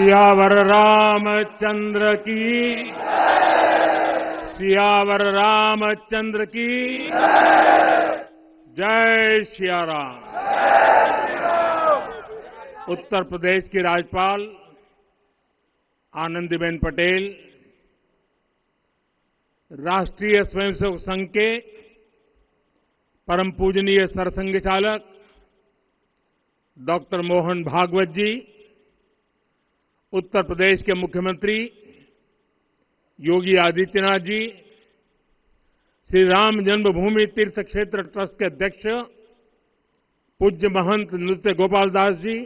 सियावर रामचंद्र की सियावर रामचंद्र की जय सिया राम। उत्तर प्रदेश की राज्यपाल आनंदीबेन पटेल, राष्ट्रीय स्वयंसेवक संघ के परम पूजनीय सरसंघ चालक डॉक्टर मोहन भागवत जी, उत्तर प्रदेश के मुख्यमंत्री योगी आदित्यनाथ जी, श्री राम जन्मभूमि तीर्थ क्षेत्र ट्रस्ट के अध्यक्ष पूज्य महंत नृत्य गोपाल दास जी,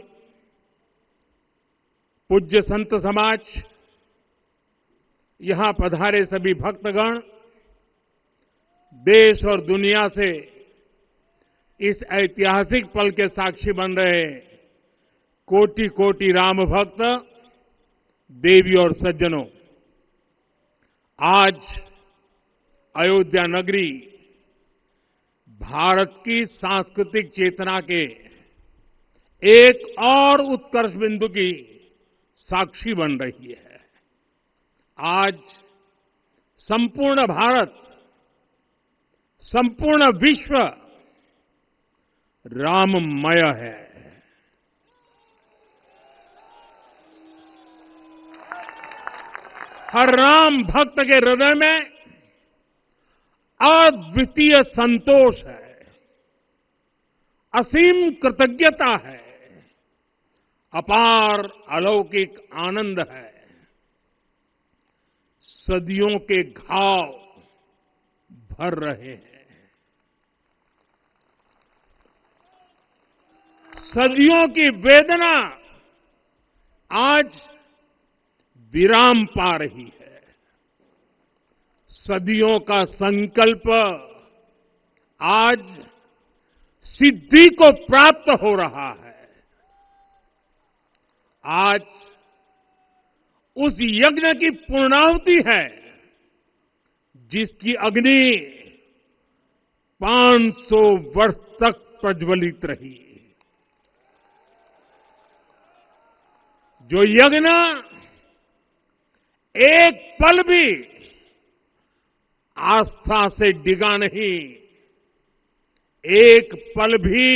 पूज्य संत समाज, यहां पधारे सभी भक्तगण, देश और दुनिया से इस ऐतिहासिक पल के साक्षी बन रहे कोटि कोटि राम भक्त, देवी और सज्जनों, आज अयोध्या नगरी भारत की सांस्कृतिक चेतना के एक और उत्कर्ष बिंदु की साक्षी बन रही है। आज संपूर्ण भारत, संपूर्ण विश्व राममय है। हर राम भक्त के हृदय में अद्वितीय संतोष है, असीम कृतज्ञता है, अपार अलौकिक आनंद है। सदियों के घाव भर रहे हैं, सदियों की वेदना आज विराम पा रही है, सदियों का संकल्प आज सिद्धि को प्राप्त हो रहा है। आज उस यज्ञ की पूर्णाहुति है जिसकी अग्नि 500 वर्ष तक प्रज्वलित रही। जो यज्ञ एक पल भी आस्था से डिगा नहीं, एक पल भी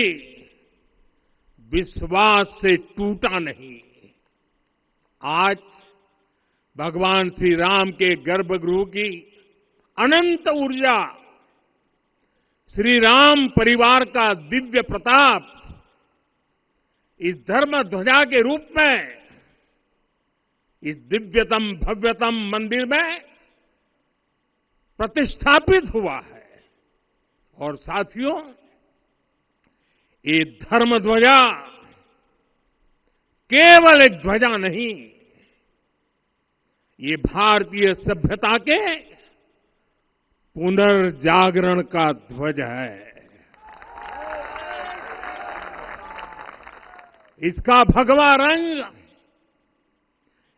विश्वास से टूटा नहीं। आज भगवान श्री राम के गर्भगृह की अनंत ऊर्जा, श्री राम परिवार का दिव्य प्रताप इस धर्म ध्वजा के रूप में इस दिव्यतम भव्यतम मंदिर में प्रतिष्ठापित हुआ है। और साथियों, ये धर्म ध्वजा केवल एक ध्वजा नहीं, ये भारतीय सभ्यता के पुनर्जागरण का ध्वज है। इसका भगवा रंग,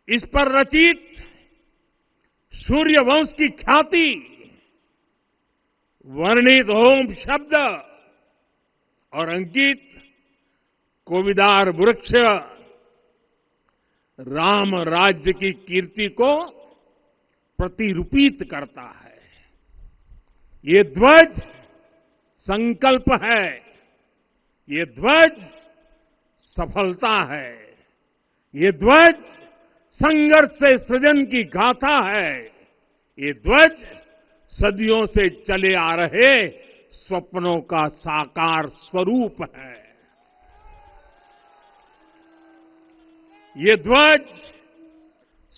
इस पर रचित सूर्य वंश की ख्याति, वर्णित ओम शब्द और अंकित कोविदार वृक्ष राम राज्य की कीर्ति को प्रतिरूपित करता है। ये ध्वज संकल्प है, ये ध्वज सफलता है, ये ध्वज संघर्ष से सृजन की गाथा है, ये ध्वज सदियों से चले आ रहे स्वप्नों का साकार स्वरूप है। ये ध्वज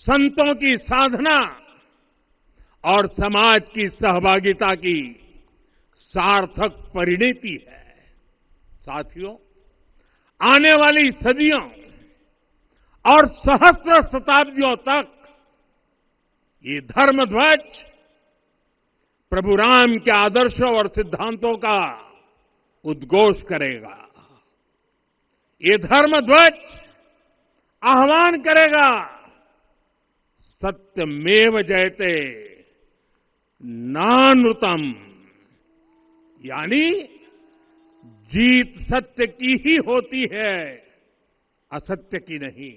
संतों की साधना और समाज की सहभागिता की सार्थक परिणति है। साथियों, आने वाली सदियों और सहस्त्र शताब्दियों तक ये धर्म ध्वज प्रभु राम के आदर्शों और सिद्धांतों का उद्घोष करेगा। ये धर्म ध्वज आह्वान करेगा, सत्यमेव जयते नानृतम, यानी जीत सत्य की ही होती है, असत्य की नहीं।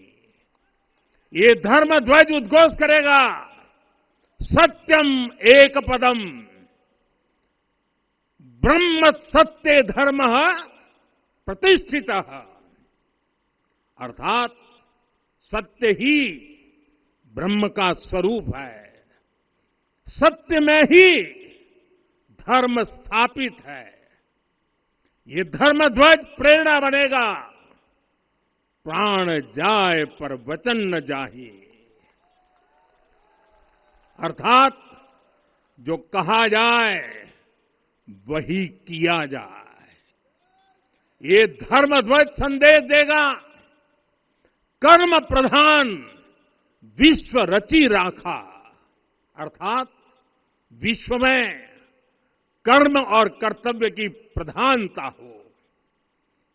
ये धर्म ध्वज उद्घोष करेगा, सत्यम एक पदम, ब्रह्म सत्य धर्म प्रतिष्ठित, अर्थात सत्य ही ब्रह्म का स्वरूप है, सत्य में ही धर्म स्थापित है। ये धर्म ध्वज प्रेरणा बनेगा, प्राण जाए पर वचन न जाहि, अर्थात जो कहा जाए वही किया जाए। ये धर्म ध्वज संदेश देगा, कर्म प्रधान विश्व रची राखा, अर्थात विश्व में कर्म और कर्तव्य की प्रधानता हो।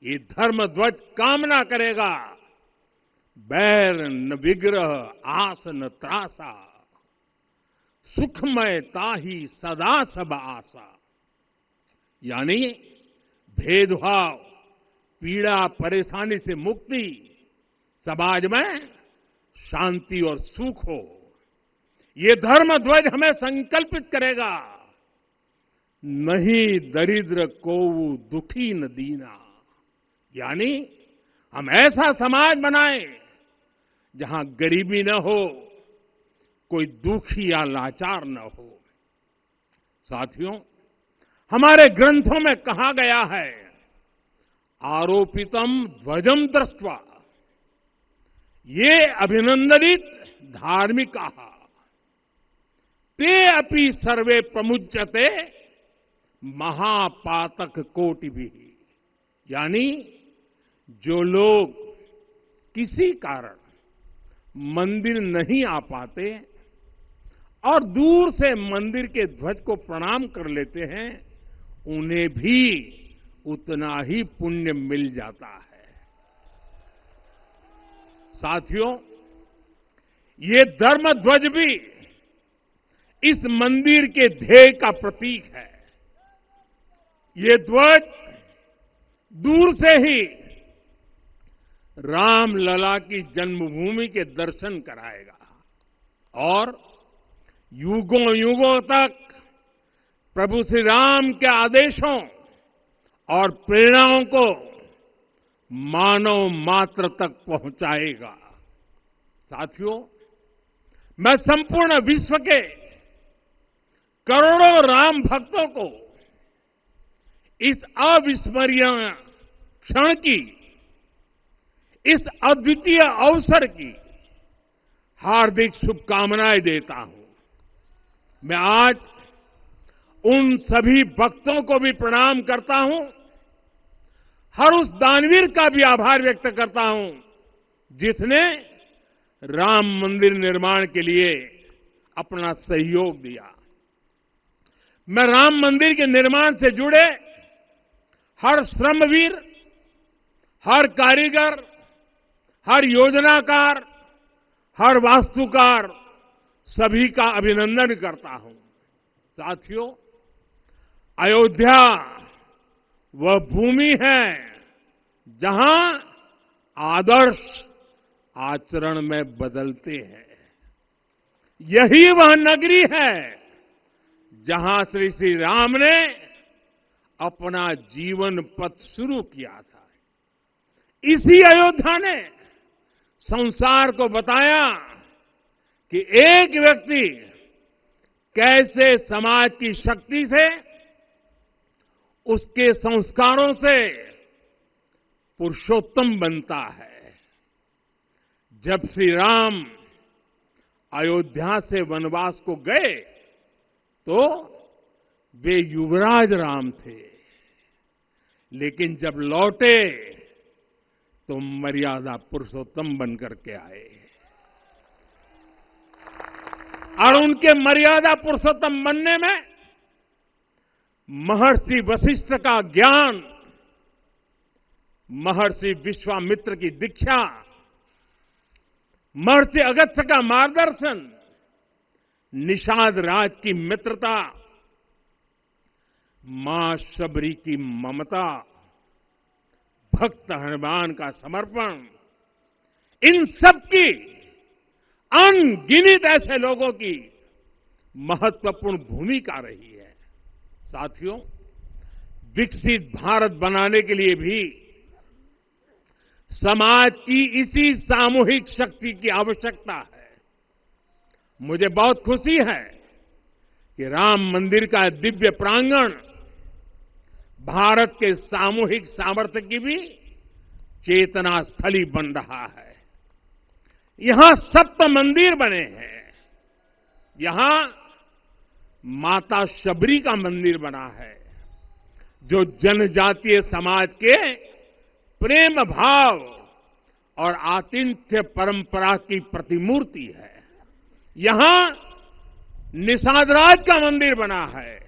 ये धर्म ध्वज कामना करेगा, बैर न विग्रह आस न त्रासा, सुखमय ताहि सदा सब आशा, यानी भेदभाव, पीड़ा परेशानी से मुक्ति, समाज में शांति और सुख हो। ये धर्म ध्वज हमें संकल्पित करेगा, नहीं दरिद्र कोउ दुखी न दीना, यानी हम ऐसा समाज बनाएं जहां गरीबी न हो, कोई दुखी या लाचार न हो। साथियों, हमारे ग्रंथों में कहा गया है, आरोपितम ध्वजम दृष्ट्वा, ये अभिनंदनित धार्मिका ते अपि सर्वे प्रमुच्यते महापातक कोटि भी, यानी जो लोग किसी कारण मंदिर नहीं आ पाते और दूर से मंदिर के ध्वज को प्रणाम कर लेते हैं, उन्हें भी उतना ही पुण्य मिल जाता है। साथियों, ये धर्म ध्वज भी इस मंदिर के ध्येय का प्रतीक है। ये ध्वज दूर से ही रामलला की जन्मभूमि के दर्शन कराएगा और युगों युगों तक प्रभु श्री राम के आदेशों और प्रेरणाओं को मानव मात्र तक पहुंचाएगा। साथियों, मैं संपूर्ण विश्व के करोड़ों राम भक्तों को इस अविस्मरणीय क्षण की, इस अद्वितीय अवसर की हार्दिक शुभकामनाएं देता हूं। मैं आज उन सभी भक्तों को भी प्रणाम करता हूं, हर उस दानवीर का भी आभार व्यक्त करता हूं जिसने राम मंदिर निर्माण के लिए अपना सहयोग दिया। मैं राम मंदिर के निर्माण से जुड़े हर श्रमवीर, हर कारीगर, हर योजनाकार, हर वास्तुकार, सभी का अभिनंदन करता हूं। साथियों, अयोध्या वह भूमि है जहां आदर्श आचरण में बदलते हैं। यही वह नगरी है जहां श्री राम ने अपना जीवन पथ शुरू किया था। इसी अयोध्या ने संसार को बताया कि एक व्यक्ति कैसे समाज की शक्ति से, उसके संस्कारों से पुरुषोत्तम बनता है। जब श्री राम अयोध्या से वनवास को गए तो वे युवराज राम थे, लेकिन जब लौटे तो मर्यादा पुरुषोत्तम बनकर के आए और उनके मर्यादा पुरुषोत्तम बनने में महर्षि वशिष्ठ का ज्ञान, महर्षि विश्वामित्र की दीक्षा, महर्षि अगस्त्य का मार्गदर्शन, निषाद राज की मित्रता, मां शबरी की ममता, भक्त हनुमान का समर्पण, इन सब की अनगिनत ऐसे लोगों की महत्वपूर्ण भूमिका रही है। साथियों, विकसित भारत बनाने के लिए भी समाज की इसी सामूहिक शक्ति की आवश्यकता है। मुझे बहुत खुशी है कि राम मंदिर का दिव्य प्रांगण भारत के सामूहिक सामर्थ्य की भी चेतना स्थली बन रहा है। यहां 7 मंदिर बने हैं। यहां माता शबरी का मंदिर बना है, जो जनजातीय समाज के प्रेम भाव और आतिथ्य परंपरा की प्रतिमूर्ति है। यहां निषादराज का मंदिर बना है।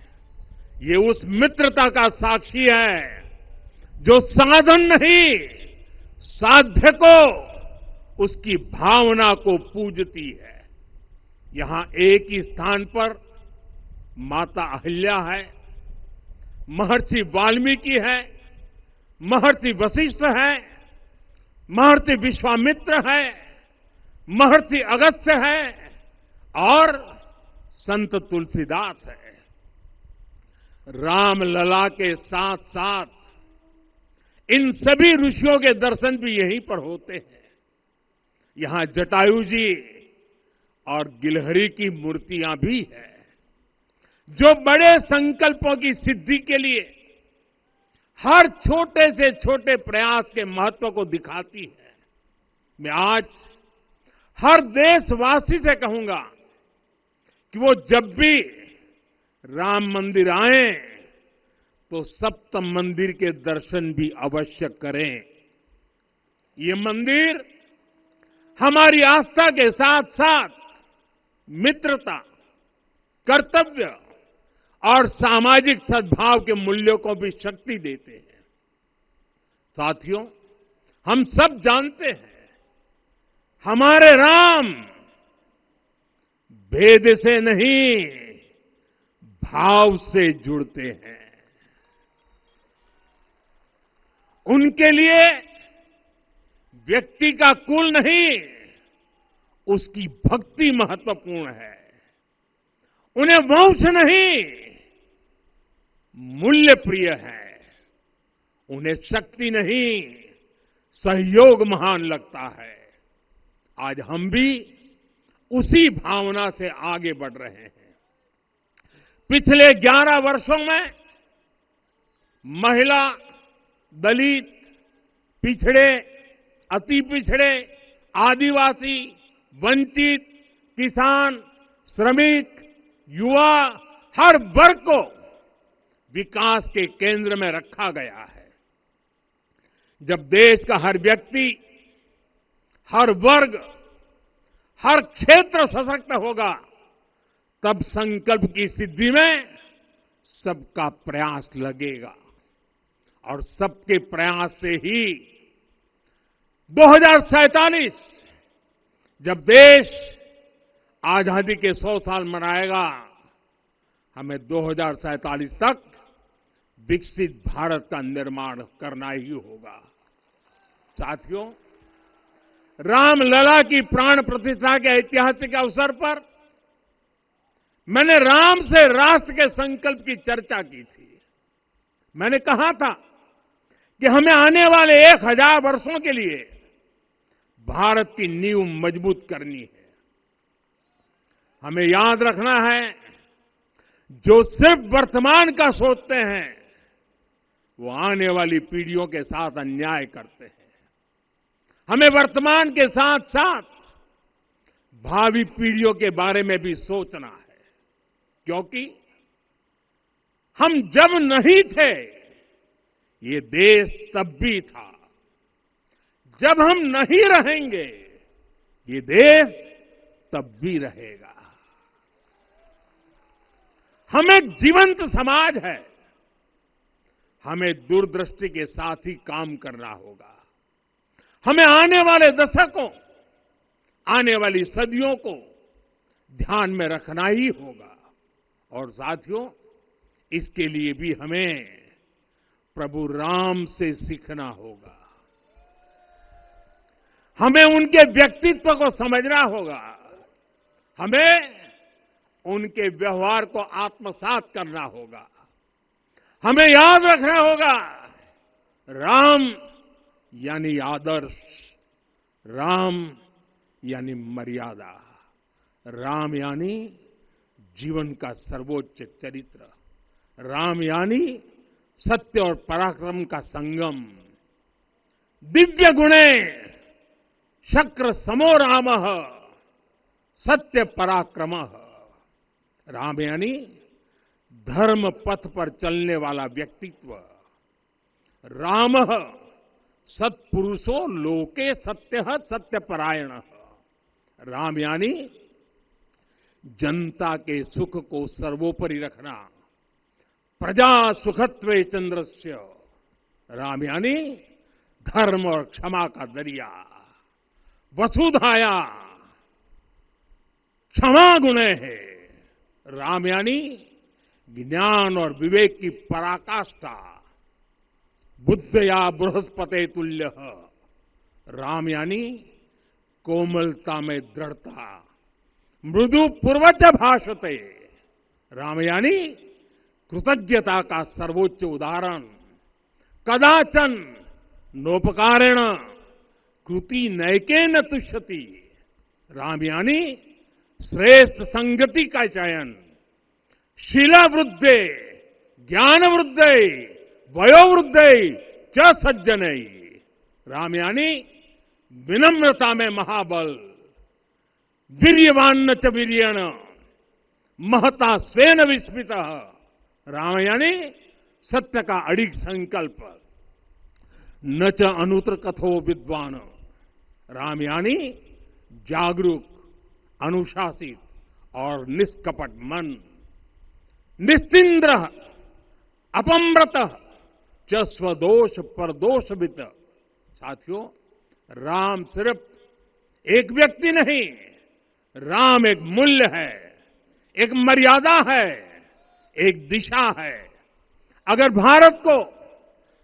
ये उस मित्रता का साक्षी है जो साधन नहीं, साध्य को, उसकी भावना को पूजती है। यहां एक ही स्थान पर माता अहिल्या है, महर्षि वाल्मीकि है, महर्षि वशिष्ठ है, महर्षि विश्वामित्र है, महर्षि अगस्त्य है और संत तुलसीदास है। रामलला के साथ साथ इन सभी ऋषियों के दर्शन भी यहीं पर होते हैं। यहां जटायु जी और गिलहरी की मूर्तियां भी हैं, जो बड़े संकल्पों की सिद्धि के लिए हर छोटे से छोटे प्रयास के महत्व को दिखाती है। मैं आज हर देशवासी से कहूंगा कि वो जब भी राम मंदिर आए तो सप्त मंदिर के दर्शन भी अवश्य करें। ये मंदिर हमारी आस्था के साथ साथ मित्रता, कर्तव्य और सामाजिक सद्भाव के मूल्यों को भी शक्ति देते हैं। साथियों, हम सब जानते हैं हमारे राम भेद से नहीं, भाव से जुड़ते हैं। उनके लिए व्यक्ति का कुल नहीं, उसकी भक्ति महत्वपूर्ण है। उन्हें वंश नहीं, मूल्य प्रिय है। उन्हें शक्ति नहीं, सहयोग महान लगता है। आज हम भी उसी भावना से आगे बढ़ रहे हैं। पिछले 11 वर्षों में महिला, दलित, पिछड़े, अति पिछड़े, आदिवासी, वंचित, किसान, श्रमिक, युवा, हर वर्ग को विकास के केंद्र में रखा गया है। जब देश का हर व्यक्ति, हर वर्ग, हर क्षेत्र सशक्त होगा, तब संकल्प की सिद्धि में सबका प्रयास लगेगा और सबके प्रयास से ही 2047 जब देश आजादी के 100 साल मनाएगा, हमें 2047 तक विकसित भारत का निर्माण करना ही होगा। साथियों, रामलला की प्राण प्रतिष्ठा के ऐतिहासिक अवसर पर मैंने राम से राष्ट्र के संकल्प की चर्चा की थी। मैंने कहा था कि हमें आने वाले 1000 वर्षों के लिए भारत की नींव मजबूत करनी है। हमें याद रखना है, जो सिर्फ वर्तमान का सोचते हैं वो आने वाली पीढ़ियों के साथ अन्याय करते हैं। हमें वर्तमान के साथ साथ भावी पीढ़ियों के बारे में भी सोचना है, क्योंकि हम जब नहीं थे ये देश तब भी था, जब हम नहीं रहेंगे ये देश तब भी रहेगा। हम एक जीवंत समाज है, हमें दूरदृष्टि के साथ ही काम करना होगा। हमें आने वाले दशकों, आने वाली सदियों को ध्यान में रखना ही होगा। और साथियों, इसके लिए भी हमें प्रभु राम से सीखना होगा। हमें उनके व्यक्तित्व को समझना होगा। हमें उनके व्यवहार को आत्मसात करना होगा। हमें याद रखना होगा, राम यानी आदर्श, राम यानी मर्यादा, राम यानी जीवन का सर्वोच्च चरित्र, राम यानी सत्य और पराक्रम का संगम। दिव्य गुणे शक्र समो रामः सत्य पराक्रमः। राम यानी धर्म पथ पर चलने वाला व्यक्तित्व। रामः सत्पुरुषो लोके सत्यः सत्यपरायणः। राम यानी जनता के सुख को सर्वोपरि रखना। प्रजा सुखत्वे चंद्रस्य। राम यानी धर्म और क्षमा का दरिया। वसुधाया क्षमा गुणे है। राम यानी ज्ञान और विवेक की पराकाष्ठा। बुद्ध या बृहस्पति तुल्य। राम यानी कोमलता में दृढ़ता। मृदु पूर्वज भाषते। राम यानी कृतज्ञता का सर्वोच्च उदाहरण। कदाचन नोपकारेण कृति नैकेन तुष्यति। राम यानी श्रेष्ठ संगति का चयन। शीला वृद्धे ज्ञान वृद्धे वयोवृद्धे च सज्जनै। राम यानी विनम्रता में महाबल। वीर्यवान च वीर्येण महता स्वेन विस्मितः। राम यानी सत्य का अडिग संकल्प। न च अनुत्र कथो विद्वान। राम यानी जागरूक, अनुशासित और निष्कपट मन। निस्तिंद्र अपम्रत च स्वदोष परदोषवित। साथियों, राम सिर्फ एक व्यक्ति नहीं, राम एक मूल्य है, एक मर्यादा है, एक दिशा है। अगर भारत को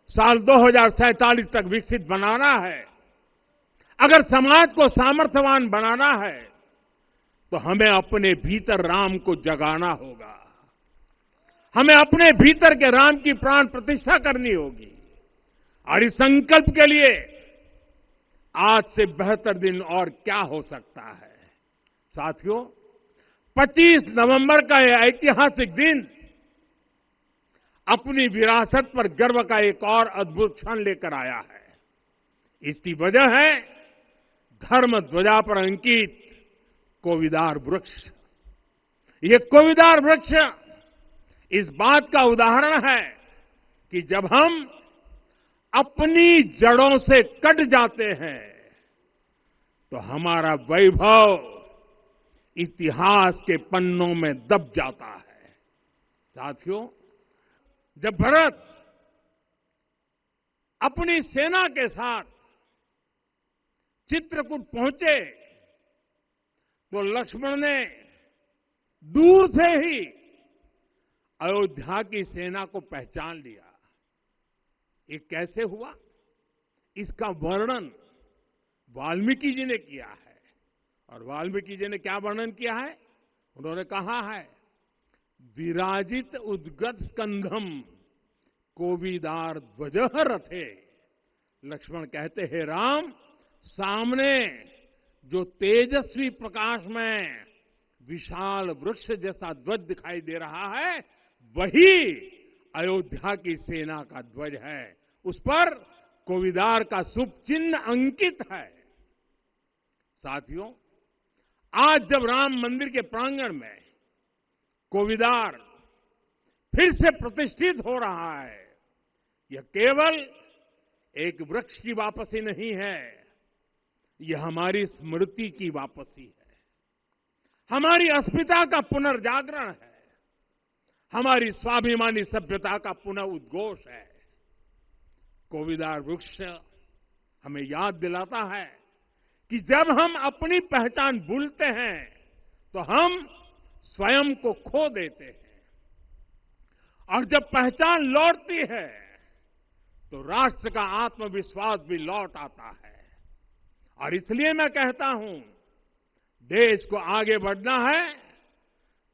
साल 2047 तक विकसित बनाना है, अगर समाज को सामर्थ्यवान बनाना है, तो हमें अपने भीतर राम को जगाना होगा। हमें अपने भीतर के राम की प्राण प्रतिष्ठा करनी होगी। और इस संकल्प के लिए आज से बेहतर दिन और क्या हो सकता है। साथियों, 25 नवंबर का यह ऐतिहासिक दिन अपनी विरासत पर गर्व का एक और अद्भुत क्षण लेकर आया है। इसकी वजह है धर्म ध्वजा पर अंकित कोविदार वृक्ष। ये कोविदार वृक्ष इस बात का उदाहरण है कि जब हम अपनी जड़ों से कट जाते हैं तो हमारा वैभव इतिहास के पन्नों में दब जाता है। साथियों, जब भरत अपनी सेना के साथ चित्रकूट पहुंचे तो लक्ष्मण ने दूर से ही अयोध्या की सेना को पहचान लिया। ये कैसे हुआ, इसका वर्णन वाल्मीकि जी ने किया है। और वाल्मीकि जी ने क्या वर्णन किया है? उन्होंने कहा है, विराजित उद्गत स्कंधम कोविदार ध्वजः रथे। लक्ष्मण कहते हैं, राम, सामने जो तेजस्वी प्रकाश में विशाल वृक्ष जैसा ध्वज दिखाई दे रहा है, वही अयोध्या की सेना का ध्वज है। उस पर कोविदार का शुभ चिन्ह अंकित है। साथियों, आज जब राम मंदिर के प्रांगण में कोविदार फिर से प्रतिष्ठित हो रहा है, यह केवल एक वृक्ष की वापसी नहीं है, यह हमारी स्मृति की वापसी है, हमारी अस्मिता का पुनर्जागरण है, हमारी स्वाभिमानी सभ्यता का पुनः उद्घोष है। कोविदार वृक्ष हमें याद दिलाता है कि जब हम अपनी पहचान भूलते हैं तो हम स्वयं को खो देते हैं, और जब पहचान लौटती है तो राष्ट्र का आत्मविश्वास भी लौट आता है। और इसलिए मैं कहता हूं, देश को आगे बढ़ना है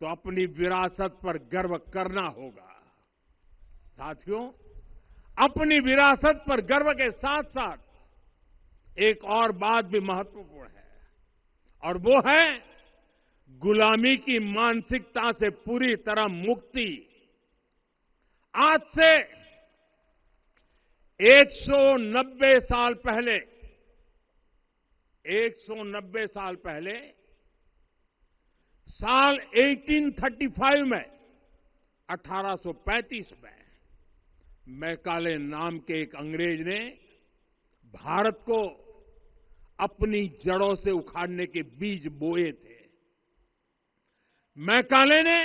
तो अपनी विरासत पर गर्व करना होगा। साथियों, अपनी विरासत पर गर्व के साथ साथ एक और बात भी महत्वपूर्ण है, और वो है गुलामी की मानसिकता से पूरी तरह मुक्ति। आज से 190 साल पहले 190 साल पहले साल 1835 में 1835 में मैकाले नाम के एक अंग्रेज ने भारत को अपनी जड़ों से उखाड़ने के बीज बोए थे। मैकाले ने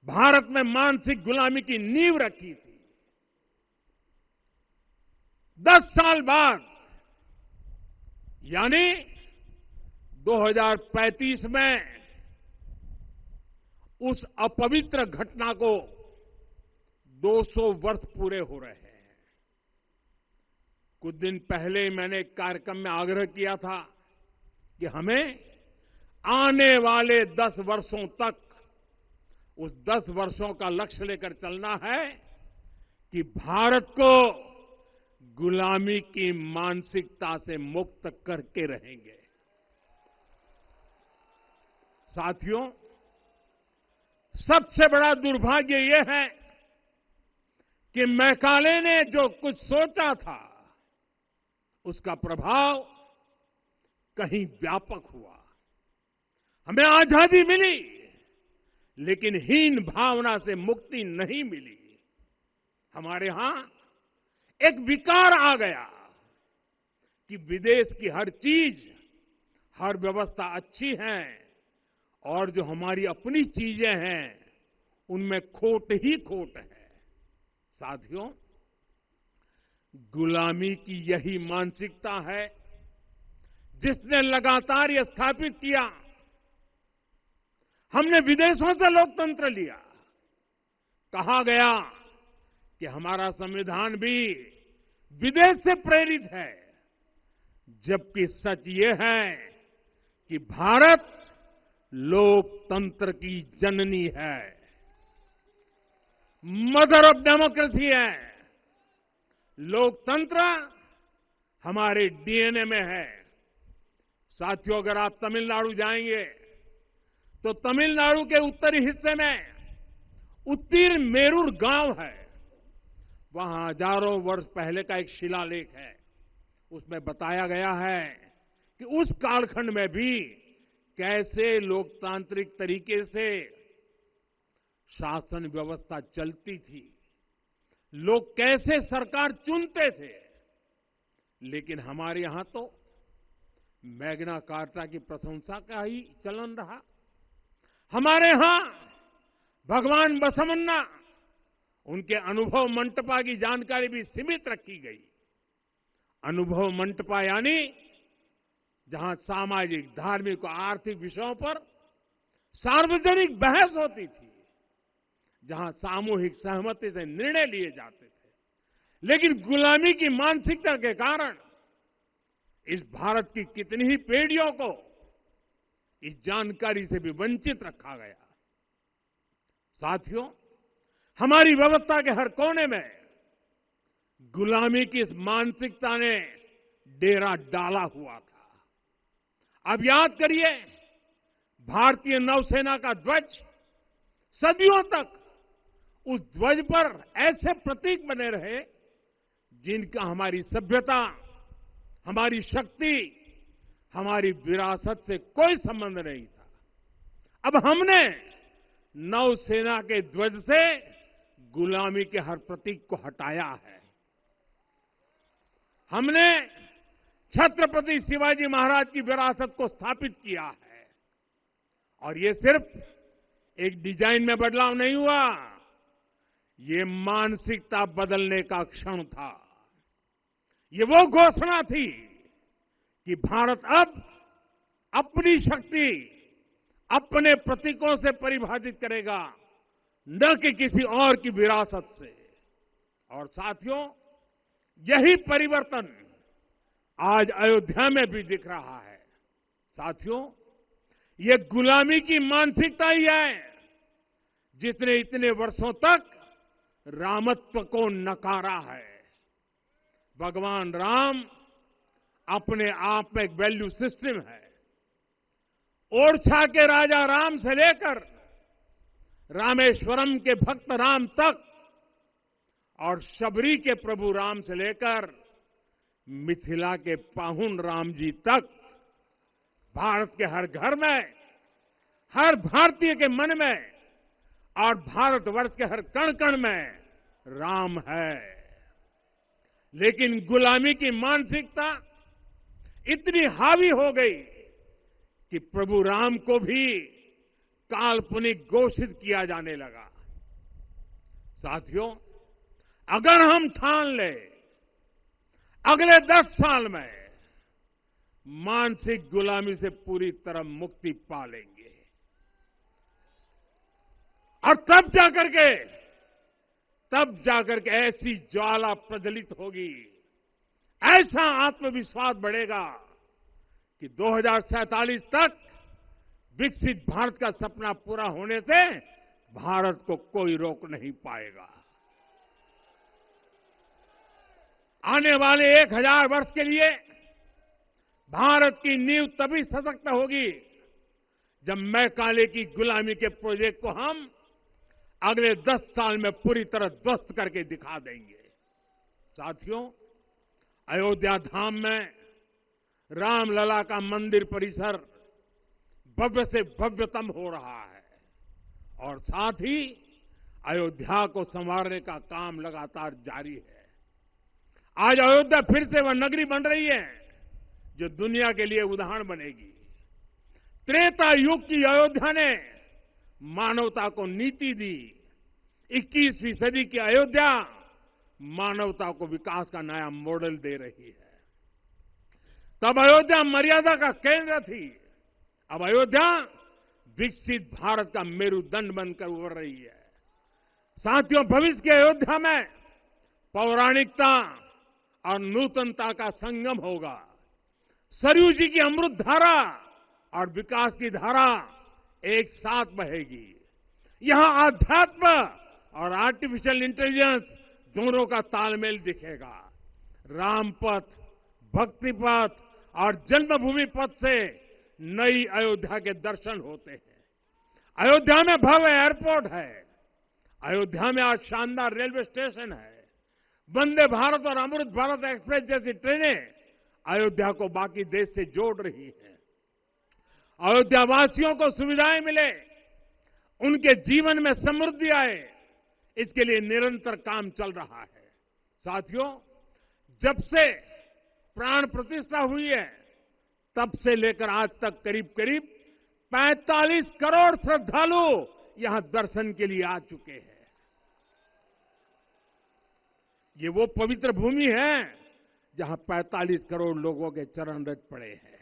भारत में मानसिक गुलामी की नींव रखी थी। 10 साल बाद यानी 2035 में उस अपवित्र घटना को 200 वर्ष पूरे हो रहे हैं। कुछ दिन पहले मैंने एक कार्यक्रम में आग्रह किया था कि हमें आने वाले 10 वर्षों तक उस 10 वर्षों का लक्ष्य लेकर चलना है कि भारत को गुलामी की मानसिकता से मुक्त करके रहेंगे। साथियों, सबसे बड़ा दुर्भाग्य यह है कि मैकाले ने जो कुछ सोचा था उसका प्रभाव कहीं व्यापक हुआ। हमें आजादी मिली, लेकिन हीन भावना से मुक्ति नहीं मिली। हमारे यहां एक विकार आ गया कि विदेश की हर चीज, हर व्यवस्था अच्छी है और जो हमारी अपनी चीजें हैं उनमें खोट ही खोट है। साथियों, गुलामी की यही मानसिकता है जिसने लगातार यह स्थापित किया। हमने विदेशों से लोकतंत्र लिया। कहा गया कि हमारा संविधान भी विदेश से प्रेरित है, जबकि सच ये है कि भारत लोकतंत्र की जननी है, मदर ऑफ डेमोक्रेसी है। लोकतंत्र हमारे डीएनए में है। साथियों, अगर आप तमिलनाडु जाएंगे तो तमिलनाडु के उत्तरी हिस्से में उतिरमेरूर गांव है। वहां हजारों वर्ष पहले का एक शिलालेख है। उसमें बताया गया है कि उस कालखंड में भी कैसे लोकतांत्रिक तरीके से शासन व्यवस्था चलती थी, लोग कैसे सरकार चुनते थे। लेकिन हमारे यहां तो मैग्ना कार्टा की प्रशंसा का ही चलन रहा। हमारे यहां भगवान बसवन्ना, उनके अनुभव मंटपा की जानकारी भी सीमित रखी गई। अनुभव मंटपा यानी जहां सामाजिक, धार्मिक और आर्थिक विषयों पर सार्वजनिक बहस होती थी, जहां सामूहिक सहमति से निर्णय लिए जाते थे। लेकिन गुलामी की मानसिकता के कारण इस भारत की कितनी ही पीढ़ियों को इस जानकारी से भी वंचित रखा गया। साथियों, हमारी व्यवस्था के हर कोने में गुलामी की इस मानसिकता ने डेरा डाला हुआ था। अब याद करिए, भारतीय नौसेना का ध्वज सदियों तक उस ध्वज पर ऐसे प्रतीक बने रहे जिनका हमारी सभ्यता, हमारी शक्ति, हमारी विरासत से कोई संबंध नहीं था। अब हमने नौसेना के ध्वज से गुलामी के हर प्रतीक को हटाया है। हमने छत्रपति शिवाजी महाराज की विरासत को स्थापित किया है। और ये सिर्फ एक डिजाइन में बदलाव नहीं हुआ, ये मानसिकता बदलने का क्षण था। ये वो घोषणा थी कि भारत अब अपनी शक्ति अपने प्रतीकों से परिभाषित करेगा, न कि किसी और की विरासत से। और साथियों, यही परिवर्तन आज अयोध्या में भी दिख रहा है। साथियों, ये गुलामी की मानसिकता ही है जिसने इतने वर्षों तक रामत्व को नकारा है। भगवान राम अपने आप में एक वैल्यू सिस्टम है। ओरछा के राजा राम से लेकर रामेश्वरम के भक्त राम तक और शबरी के प्रभु राम से लेकर मिथिला के पाहुन राम जी तक भारत के हर घर में, हर भारतीय के मन में और भारतवर्ष के हर कण कण में राम है। लेकिन गुलामी की मानसिकता इतनी हावी हो गई कि प्रभु राम को भी काल्पनिक घोषित किया जाने लगा। साथियों, अगर हम ठान लें अगले 10 साल में मानसिक गुलामी से पूरी तरह मुक्ति पा लेंगे और तब जाकर के ऐसी ज्वाला प्रज्वलित होगी, ऐसा आत्मविश्वास बढ़ेगा कि 2047 तक विकसित भारत का सपना पूरा होने से भारत को कोई रोक नहीं पाएगा। आने वाले 1000 वर्ष के लिए भारत की नींव तभी सशक्त होगी जब मैकाले की गुलामी के प्रोजेक्ट को हम अगले 10 साल में पूरी तरह ध्वस्त करके दिखा देंगे। साथियों, अयोध्या धाम में रामलला का मंदिर परिसर भव्य से भव्यतम हो रहा है और साथ ही अयोध्या को संवारने का काम लगातार जारी है। आज अयोध्या फिर से वह नगरी बन रही है जो दुनिया के लिए उदाहरण बनेगी। त्रेता युग की अयोध्या ने मानवता को नीति दी। 21वीं सदी की अयोध्या मानवता को विकास का नया मॉडल दे रही है। तब अयोध्या मर्यादा का केंद्र थी, अब अयोध्या विकसित भारत का मेरुदंड बनकर उभर रही है। साथियों, भविष्य की अयोध्या में पौराणिकता और नूतनता का संगम होगा। सरयू जी की अमृत धारा और विकास की धारा एक साथ बहेगी। यहां आध्यात्म और आर्टिफिशियल इंटेलिजेंस दोनों का तालमेल दिखेगा। राम पथ, भक्ति पथ और जन्मभूमि पथ से नई अयोध्या के दर्शन होते हैं। अयोध्या में भव्य एयरपोर्ट है। अयोध्या में आज शानदार रेलवे स्टेशन है। वंदे भारत और अमृत भारत एक्सप्रेस जैसी ट्रेनें अयोध्या को बाकी देश से जोड़ रही हैं। अयोध्या वासियों को सुविधाएं मिले, उनके जीवन में समृद्धि आए, इसके लिए निरंतर काम चल रहा है। साथियों, जब से प्राण प्रतिष्ठा हुई है तब से लेकर आज तक करीब 45 करोड़ श्रद्धालु यहां दर्शन के लिए आ चुके हैं। ये वो पवित्र भूमि है जहां 45 करोड़ लोगों के चरण रज पड़े हैं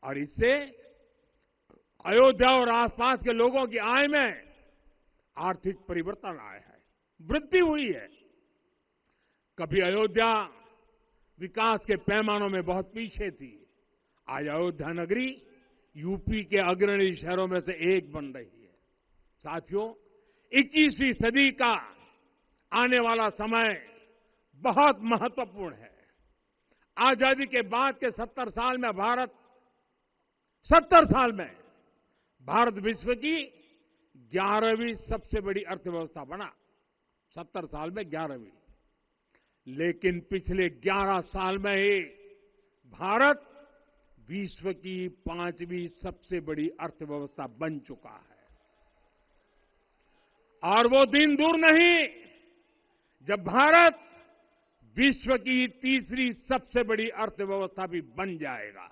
और इससे अयोध्या और आसपास के लोगों की आय में आर्थिक परिवर्तन आया है, वृद्धि हुई है। कभी अयोध्या विकास के पैमानों में बहुत पीछे थी, आज अयोध्या नगरी यूपी के अग्रणी शहरों में से एक बन रही है। साथियों, 21वीं सदी का आने वाला समय बहुत महत्वपूर्ण है। आजादी के बाद के 70 साल में भारत विश्व की 11वीं सबसे बड़ी अर्थव्यवस्था बना। 70 साल में 11वीं। लेकिन पिछले 11 साल में ही भारत विश्व की 5वीं सबसे बड़ी अर्थव्यवस्था बन चुका है। और वो दिन दूर नहीं जब भारत विश्व की 3री सबसे बड़ी अर्थव्यवस्था भी बन जाएगा।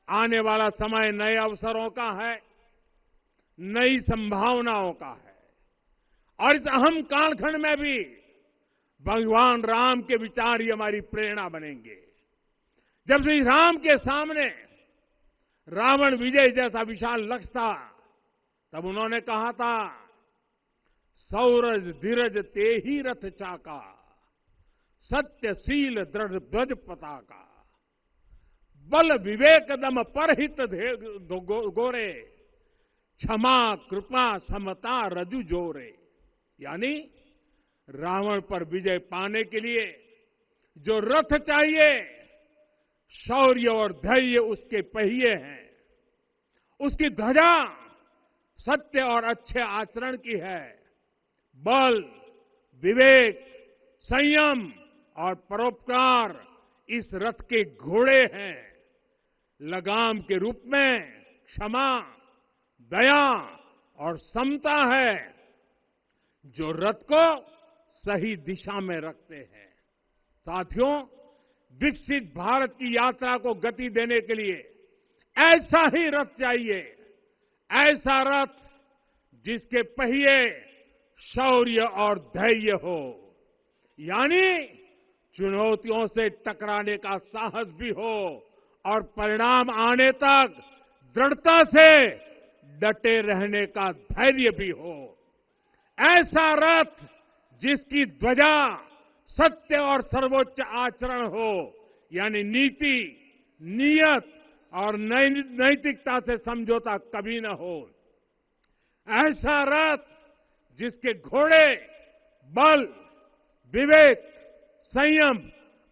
आने वाला समय नए अवसरों का है, नई संभावनाओं का है और इस अहम कालखंड में भी भगवान राम के विचार ही हमारी प्रेरणा बनेंगे। जब श्री राम के सामने रावण विजय जैसा विशाल लक्ष्य था तब उन्होंने कहा था, सौरज धीरज ते ही रथ चाका, सत्यशील दृढ़ ध्वज पताका। बल विवेक दम परहित गोरे, क्षमा कृपा समता रजु जोरे। यानी रावण पर विजय पाने के लिए जो रथ चाहिए, शौर्य और धैर्य उसके पहिए हैं, उसकी ध्वजा सत्य और अच्छे आचरण की है। बल, विवेक, संयम और परोपकार इस रथ के घोड़े हैं। लगाम के रूप में क्षमा, दया और समता है, जो रथ को सही दिशा में रखते हैं। साथियों, विकसित भारत की यात्रा को गति देने के लिए ऐसा ही रथ चाहिए, ऐसा रथ जिसके पहिए शौर्य और धैर्य हो, यानी चुनौतियों से टकराने का साहस भी हो और परिणाम आने तक दृढ़ता से डटे रहने का धैर्य भी हो। ऐसा रथ जिसकी ध्वजा सत्य और सर्वोच्च आचरण हो, यानी नीति, नियत और नैतिकता से समझौता कभी न हो। ऐसा रथ जिसके घोड़े बल, विवेक, संयम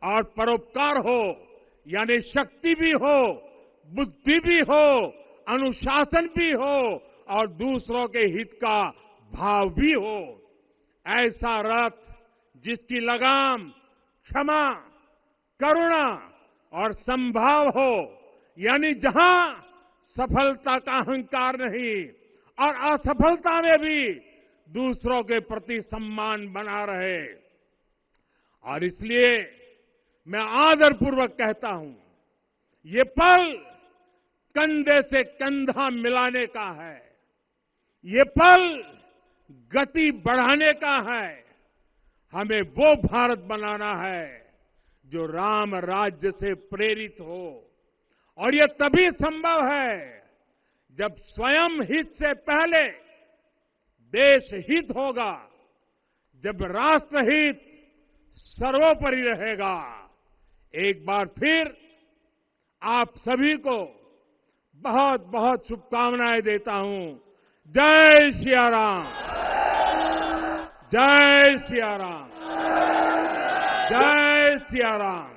और परोपकार हो, यानी शक्ति भी हो, बुद्धि भी हो, अनुशासन भी हो और दूसरों के हित का भाव भी हो। ऐसा रथ जिसकी लगाम क्षमा, करुणा और संभाव हो, यानी जहां सफलता का अहंकार नहीं और असफलता में भी दूसरों के प्रति सम्मान बना रहे। और इसलिए मैं आदरपूर्वक कहता हूं, ये पल कंधे से कंधा मिलाने का है, ये पल गति बढ़ाने का है। हमें वो भारत बनाना है जो राम राज्य से प्रेरित हो, और ये तभी संभव है जब स्वयं हित से पहले देश हित होगा, जब राष्ट्र हित सर्वोपरि रहेगा। एक बार फिर आप सभी को बहुत बहुत शुभकामनाएं देता हूं। जय सिया राम, जय सिया राम, जय सिया राम।